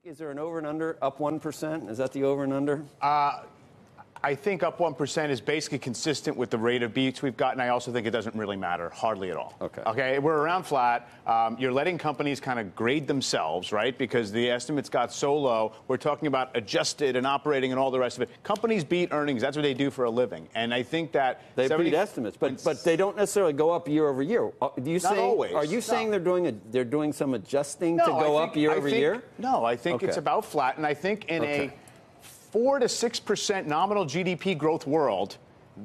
Is there an over and under up 1%? Is that the over and under? I think up 1% is basically consistent with the rate of beats we've gotten. I also think it doesn't really matter, hardly at all. Okay, we're around flat. You're letting companies kind of grade themselves, right? Because the estimates got so low. We're talking about adjusted and operating and all the rest of it. Companies beat earnings. That's what they do for a living. And I think that they beat estimates, but they don't necessarily go up year over year. Do you Not always. Are you saying they're doing some adjusting to go up year over year? No, I think it's about flat. And I think in a 4 to 6% nominal GDP growth world,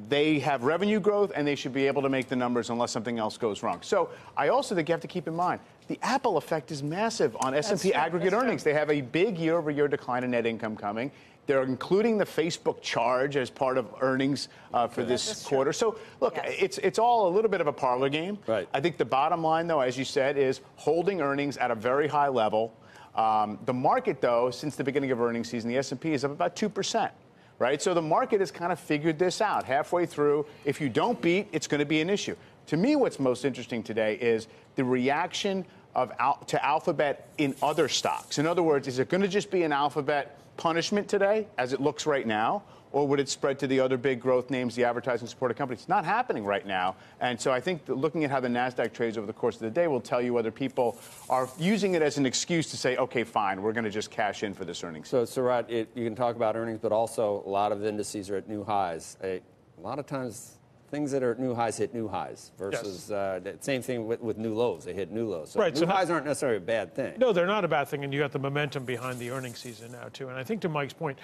they have revenue growth and they should be able to make the numbers unless something else goes wrong. So I also think you have to keep in mind the Apple effect is massive on S&P aggregate earnings. They have a big year-over-year decline in net income coming. They're including the Facebook charge as part of earnings for this quarter. So, look, it's all a little bit of a parlor game. Right. I think the bottom line, though, as you said, is holding earnings at a very high level. The market, though, since the beginning of earnings season, the S&P is up about 2%, right? So the market has kind of figured this out halfway through. If you don't beat, it's going to be an issue. To me, what's most interesting today is the reaction to Alphabet in other stocks. In other words, is it going to just be an Alphabet punishment today, as it looks right now? Or would it spread to the other big growth names, the advertising supported companies? It's not happening right now. And so I think that looking at how the NASDAQ trades over the course of the day will tell you whether people are using it as an excuse to say, OK, fine, we're going to just cash in for this earnings. So, Sarat, you can talk about earnings, but also a lot of indices are at new highs. A lot of times, things that are at new highs hit new highs versus the same thing with new lows. They hit new lows. So new highs aren't necessarily a bad thing. No, they're not a bad thing. And you got the momentum behind the earnings season now, too. And I think to Mike's point,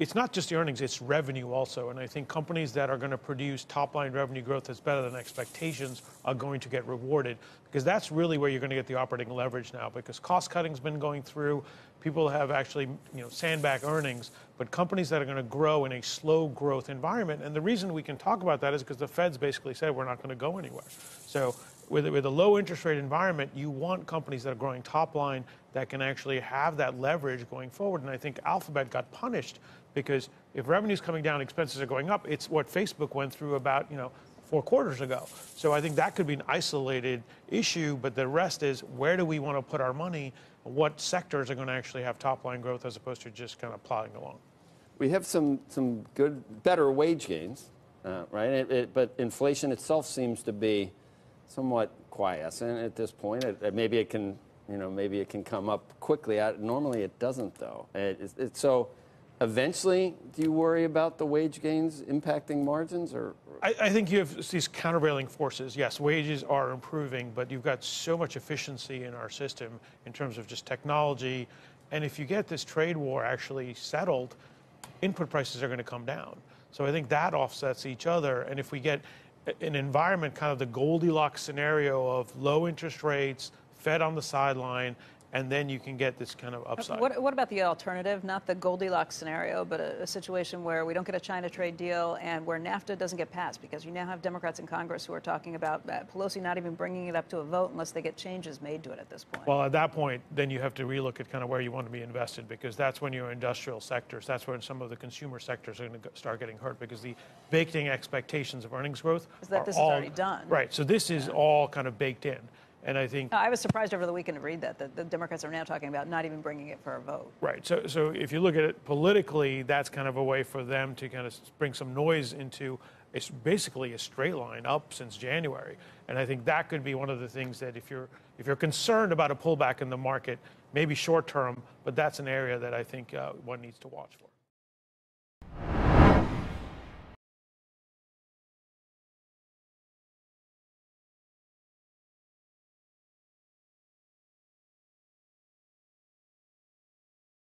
it's not just the earnings, it's revenue also. And I think companies that are going to produce top-line revenue growth that's better than expectations are going to get rewarded, because that's really where you're going to get the operating leverage now, because cost-cutting's been going through. People have actually, sandbag earnings, but companies that are going to grow in a slow growth environment. And the reason we can talk about that is because the Fed's basically said we're not going to go anywhere. So with a low interest rate environment, you want companies that are growing top line that can actually have that leverage going forward. And I think Alphabet got punished because if revenue's coming down, expenses are going up. It's what Facebook went through about 4 quarters ago. So I think that could be an isolated issue, but the rest is where do we want to put our money? What sectors are going to actually have top line growth as opposed to just kind of plodding along? We have some better wage gains, right? But inflation itself seems to be somewhat quiescent at this point. Maybe it can, maybe it can come up quickly. Normally it doesn't, though. So eventually, do you worry about the wage gains impacting margins? Or I think you have these countervailing forces. Yes, wages are improving, but you've got so much efficiency in our system in terms of just technology. And if you get this trade war actually settled, input prices are going to come down. So I think that offsets each other. And if we get an environment, kind of the Goldilocks scenario of low interest rates, Fed on the sideline, and then you can get this kind of upside. What about the alternative, not the Goldilocks scenario, but a situation where we don't get a China trade deal and where NAFTA doesn't get passed, because you now have Democrats in Congress who are talking about Pelosi not even bringing it up to a vote unless they get changes made to it at this point? Well, at that point, then you have to relook at kind of where you want to be invested, because that's when your industrial sectors, that's when some of the consumer sectors are going to start getting hurt, because the baked-in expectations of earnings growth is that this is already done. Right, so this is all kind of baked in. And I think I was surprised over the weekend to read that the Democrats are now talking about not even bringing it for a vote. Right. So if you look at it politically, that's kind of a way for them to kind of bring some noise into it's basically a straight line up since January. And I think that could be one of the things that if you're concerned about a pullback in the market, maybe short term, but that's an area that I think one needs to watch for.